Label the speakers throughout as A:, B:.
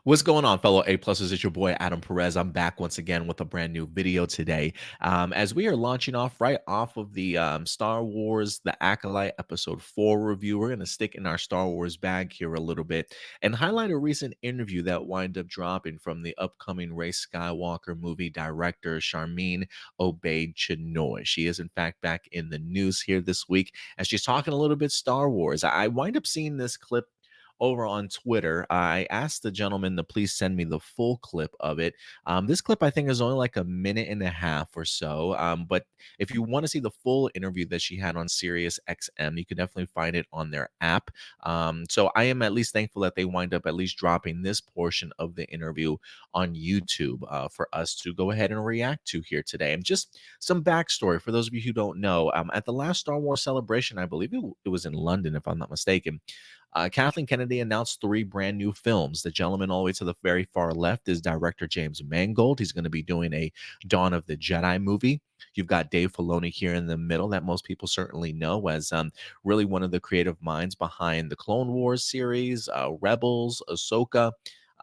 A: What's going on, fellow A pluses? It's your boy Adam Perez. I'm back once again with a brand new video today. As we are launching off right off of the Star Wars The Acolyte Episode 4 review, we're going to stick in our Star Wars bag here a little bit and highlight a recent interview that wind up dropping from the upcoming Rey Skywalker movie director Sharmeen Obaid-Chinoy. She is, in fact, back in the news here this week as she's talking a little bit Star Wars. I wind up seeing this clip over on Twitter. I asked the gentleman to please send me the full clip of it. This clip, I think, is only like a minute and a half or so. But if you want to see the full interview that she had on Sirius XM, you can definitely find it on their app. So I am at least thankful that they wind up at least dropping this portion of the interview on YouTube for us to go ahead and react to here today. And just some backstory for those of you who don't know, at the last Star Wars celebration, I believe it was in London, if I'm not mistaken. Kathleen Kennedy announced 3 brand new films. The gentleman all the way to the very far left is director James Mangold. He's going to be doing a Dawn of the Jedi movie. You've got Dave Filoni here in the middle that most people certainly know as really one of the creative minds behind the Clone Wars series, Rebels, Ahsoka,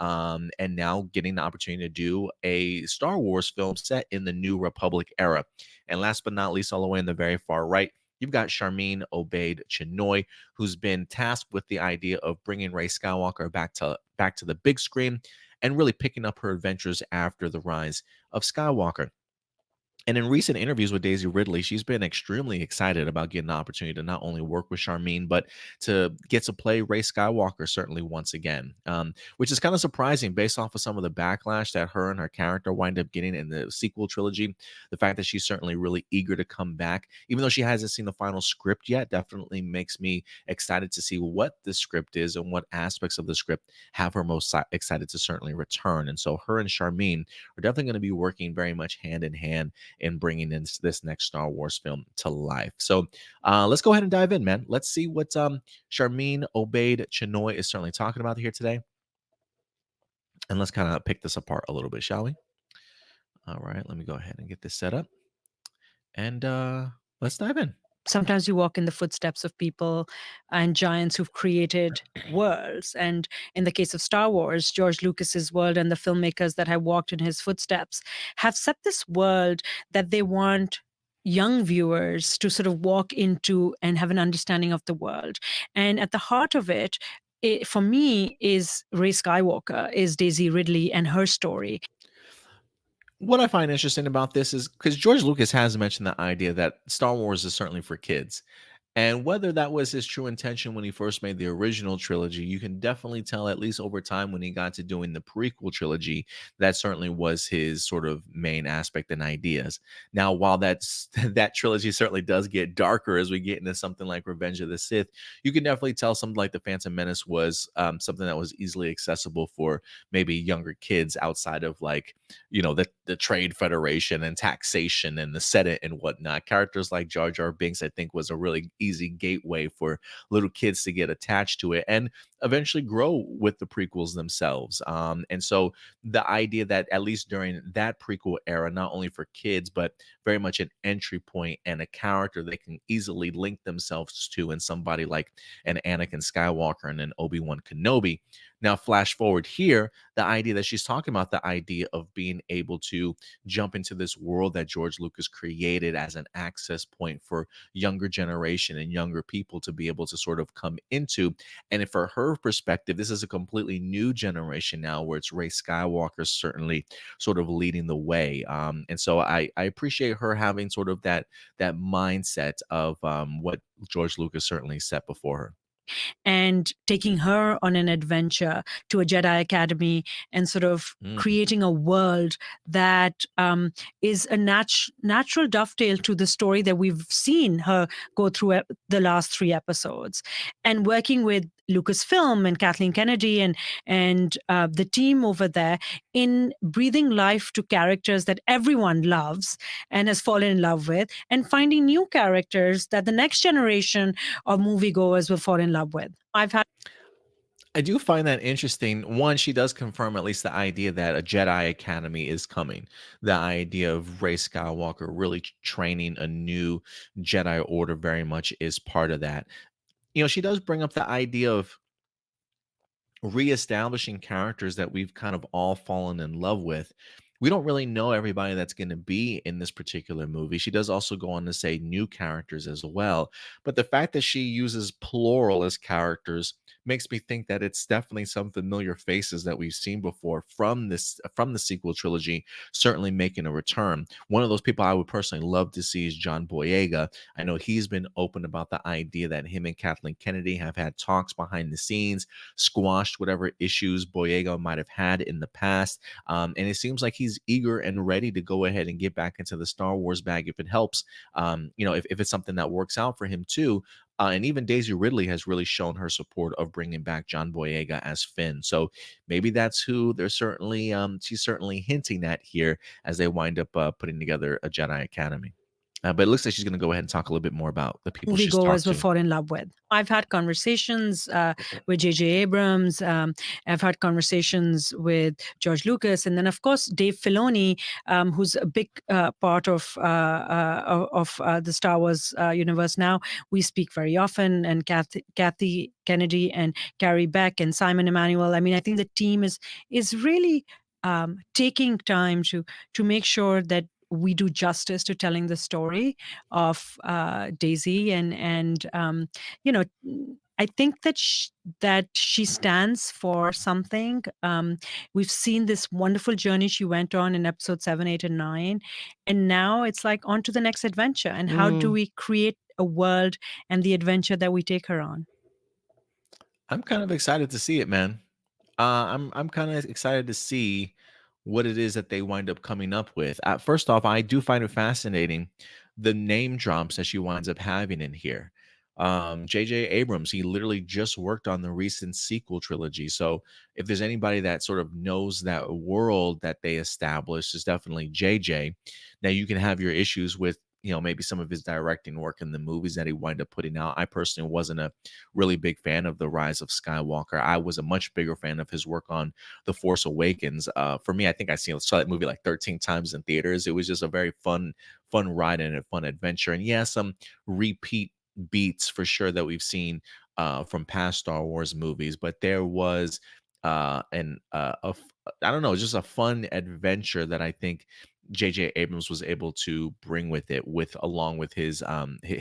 A: and now getting the opportunity to do a Star Wars film set in the New Republic era. And last but not least, all the way in the very far right, you've got Sharmeen Obaid-Chinoy, who's been tasked with the idea of bringing Rey Skywalker back to the big screen and really picking up her adventures after the rise of Skywalker. And in recent interviews with Daisy Ridley, she's been extremely excited about getting the opportunity to not only work with Charmin, but to get to play Rey Skywalker certainly once again, which is kind of surprising based off of some of the backlash that her and her character wind up getting in the sequel trilogy. The fact that she's certainly really eager to come back, even though she hasn't seen the final script yet, definitely makes me excited to see what the script is and what aspects of the script have her most excited to certainly return. And so her and Charmin are definitely going to be working very much hand in hand in bringing in this next Star Wars film to life. So let's go ahead and dive in, man. Let's see what Sharmeen Obaid-Chinoy is certainly talking about here today. And let's kind of pick this apart a little bit, shall we? All right, let me go ahead and get this set up. And let's dive in.
B: Sometimes you walk in the footsteps of people and giants who've created worlds. And in the case of Star Wars, George Lucas's world and the filmmakers that have walked in his footsteps have set this world that they want young viewers to sort of walk into and have an understanding of the world. And at the heart of it, for me, is Rey Skywalker, is Daisy Ridley and her story.
A: What I find interesting about this is because George Lucas has mentioned the idea that Star Wars is certainly for kids. And whether that was his true intention when he first made the original trilogy, you can definitely tell, at least over time when he got to doing the prequel trilogy, that certainly was his sort of main aspect and ideas. Now, while that trilogy certainly does get darker as we get into something like Revenge of the Sith, you can definitely tell something like The Phantom Menace was something that was easily accessible for maybe younger kids outside of like, the Trade Federation and taxation and the Senate and whatnot. Characters like Jar Jar Binks, I think, was a really easy gateway for little kids to get attached to it and eventually grow with the prequels themselves. And so the idea that at least during that prequel era, not only for kids, but very much an entry point and a character they can easily link themselves to in somebody like an Anakin Skywalker and an Obi-Wan Kenobi. Now, flash forward here, the idea that she's talking about, the idea of being able to jump into this world that George Lucas created as an access point for younger generation and younger people to be able to sort of come into. And for her perspective, this is a completely new generation now where it's Rey Skywalker certainly sort of leading the way. And so I appreciate her having sort of that mindset of what George Lucas certainly set before her.
B: And taking her on an adventure to a Jedi Academy and sort of creating a world that is a natural dovetail to the story that we've seen her go through the last 3 episodes. And working with Lucasfilm and Kathleen Kennedy and the team over there in breathing life to characters that everyone loves and has fallen in love with, and finding new characters that the next generation of moviegoers will fall in love with.
A: I do find that interesting. One, she does confirm at least the idea that a Jedi Academy is coming. The idea of Rey Skywalker really training a new Jedi Order very much is part of that. She does bring up the idea of reestablishing characters that we've kind of all fallen in love with. We don't really know everybody that's going to be in this particular movie. She does also go on to say new characters as well. But the fact that she uses plural as characters makes me think that it's definitely some familiar faces that we've seen before from the sequel trilogy, certainly making a return. One of those people I would personally love to see is John Boyega. I know he's been open about the idea that him and Kathleen Kennedy have had talks behind the scenes, squashed whatever issues Boyega might have had in the past. And it seems like he's eager and ready to go ahead and get back into the Star Wars bag if it helps. If it's something that works out for him too. And even Daisy Ridley has really shown her support of bringing back John Boyega as Finn. So maybe that's who they're certainly she's certainly hinting at here as they wind up putting together a Jedi Academy. But it looks like she's going to go ahead and talk a little bit more about the people she's
B: Moviegoers
A: talked
B: were
A: to.
B: fall in love with. I've had conversations with J.J. Abrams. I've had conversations with George Lucas, and then of course Dave Filoni, who's a big part of the Star Wars universe now. We speak very often, and Kathy Kennedy and Carrie Beck and Simon Emanuel. I mean, I think the team is really taking time to make sure that we do justice to telling the story of Daisy, and I think that she stands for something. We've seen this wonderful journey she went on in episode 7, 8, and 9, and now it's like on to the next adventure. And how do
A: Mm,
B: we create a world and the adventure that we take her on?
A: I'm kind of excited to see it, man. I'm kind of excited to see what it is that they wind up coming up with. First off, I do find it fascinating the name drops that she winds up having in here. J.J. Abrams, he literally just worked on the recent sequel trilogy. So if there's anybody that sort of knows that world that they established, is definitely J.J. Now you can have your issues with maybe some of his directing work in the movies that he wind up putting out. I personally wasn't a really big fan of The Rise of Skywalker. I was a much bigger fan of his work on The Force Awakens. For me, I think saw that movie like 13 times in theaters. It was just a very fun ride and a fun adventure. And yeah, some repeat beats for sure that we've seen from past Star Wars movies, but there was an I don't know, just a fun adventure that I think J.J. Abrams was able to bring with it, with along with his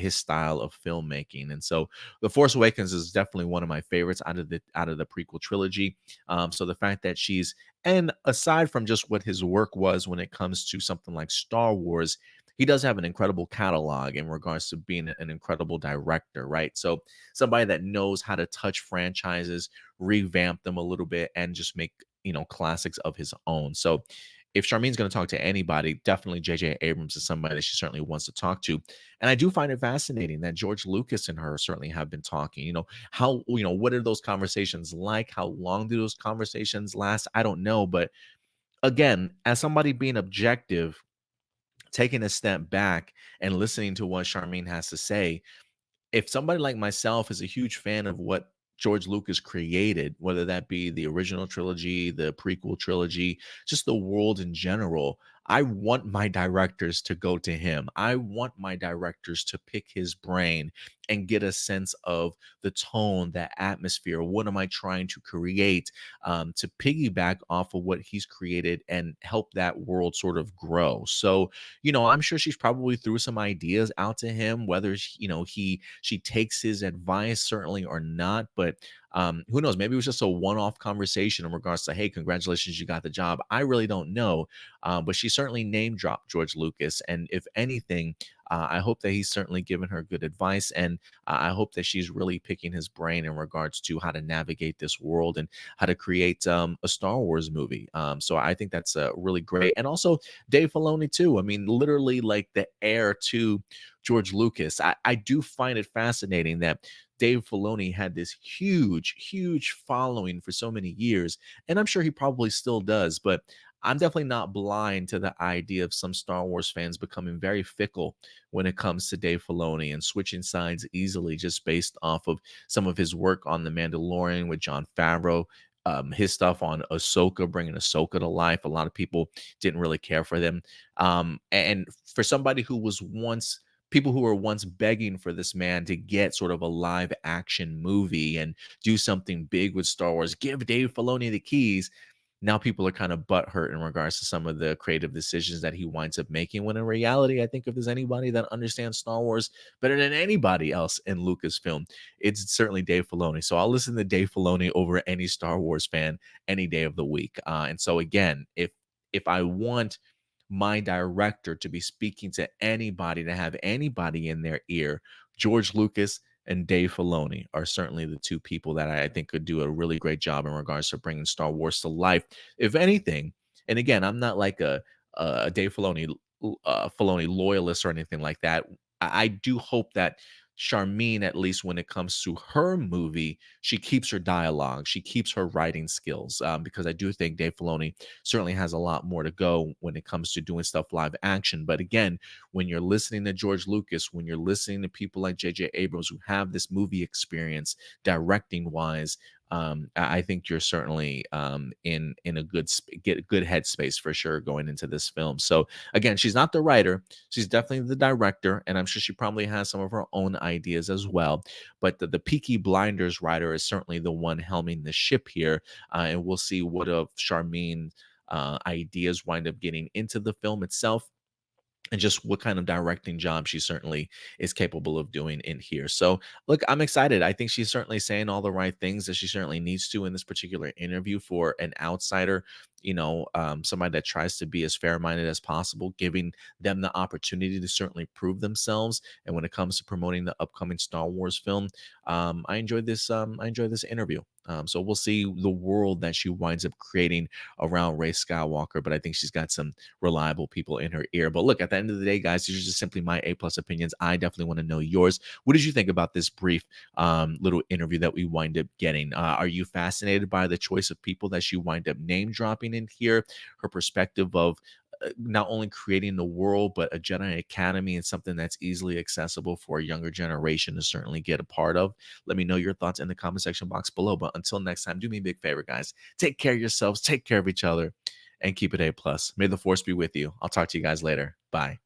A: style of filmmaking. And so, The Force Awakens is definitely one of my favorites out of the prequel trilogy. So the fact that she's and aside from just what his work was when it comes to something like Star Wars, he does have an incredible catalog in regards to being an incredible director, right? So somebody that knows how to touch franchises, revamp them a little bit, and just make classics of his own. So if Charmene's going to talk to anybody, definitely J.J. Abrams is somebody that she certainly wants to talk to. And I do find it fascinating that George Lucas and her certainly have been talking. What are those conversations like? How long do those conversations last? I don't know. But again, as somebody being objective, taking a step back and listening to what Charmene has to say, if somebody like myself is a huge fan of what George Lucas created, whether that be the original trilogy, the prequel trilogy, just the world in general, I want my directors to go to him. I want my directors to pick his brain and get a sense of the tone, the atmosphere. What am I trying to create to piggyback off of what he's created and help that world sort of grow? So, I'm sure she's probably threw some ideas out to him, whether she takes his advice certainly or not. But who knows? Maybe it was just a one-off conversation in regards to, hey, congratulations, you got the job. I really don't know, but she certainly name dropped George Lucas, and if anything, I hope that he's certainly given her good advice, and I hope that she's really picking his brain in regards to how to navigate this world and how to create a Star Wars movie. So I think that's really great, and also Dave Filoni too. I mean, literally like the heir to George Lucas. I do find it fascinating that Dave Filoni had this huge, huge following for so many years, and I'm sure he probably still does. But I'm definitely not blind to the idea of some Star Wars fans becoming very fickle when it comes to Dave Filoni and switching sides easily just based off of some of his work on The Mandalorian with Jon Favreau. His stuff on Ahsoka, bringing Ahsoka to life. A lot of people didn't really care for them. And for somebody who was once people who were once begging for this man to get sort of a live action movie and do something big with Star Wars, give Dave Filoni the keys. Now people are kind of butthurt in regards to some of the creative decisions that he winds up making. When in reality, I think if there's anybody that understands Star Wars better than anybody else in Lucasfilm, it's certainly Dave Filoni. So I'll listen to Dave Filoni over any Star Wars fan any day of the week. And so again, if I want my director to be speaking to anybody, to have anybody in their ear, George Lucas and Dave Filoni are certainly the two people that I think could do a really great job in regards to bringing Star Wars to life. If anything, and again, I'm not like a Dave Filoni loyalist or anything like that. I do hope that Charmene, at least when it comes to her movie, she keeps her dialogue, she keeps her writing skills, because I do think Dave Filoni certainly has a lot more to go when it comes to doing stuff live action. But again, when you're listening to George Lucas, when you're listening to people like J.J. Abrams who have this movie experience directing wise, I think you're certainly in a get a good headspace for sure going into this film. So again, she's not the writer, she's definitely the director, and I'm sure she probably has some of her own ideas as well. But the Peaky Blinders writer is certainly the one helming the ship here, and we'll see what of Charmene ideas wind up getting into the film itself, and just what kind of directing job she certainly is capable of doing in here. So, look, I'm excited. I think she's certainly saying all the right things that she certainly needs to in this particular interview for an outsider, somebody that tries to be as fair-minded as possible, giving them the opportunity to certainly prove themselves. And when it comes to promoting the upcoming Star Wars film, I enjoyed this. I enjoyed this interview. So we'll see the world that she winds up creating around Rey Skywalker. But I think she's got some reliable people in her ear. But look, at the end of the day, guys, these are just simply my A+ opinions. I definitely want to know yours. What did you think about this brief little interview that we wind up getting? Are you fascinated by the choice of people that she wind up name dropping in here? Her perspective of not only creating the world, but a Jedi Academy and something that's easily accessible for a younger generation to certainly get a part of. Let me know your thoughts in the comment section box below. But until next time, do me a big favor, guys. Take care of yourselves, take care of each other, and keep it A+. May the Force be with you. I'll talk to you guys later. Bye.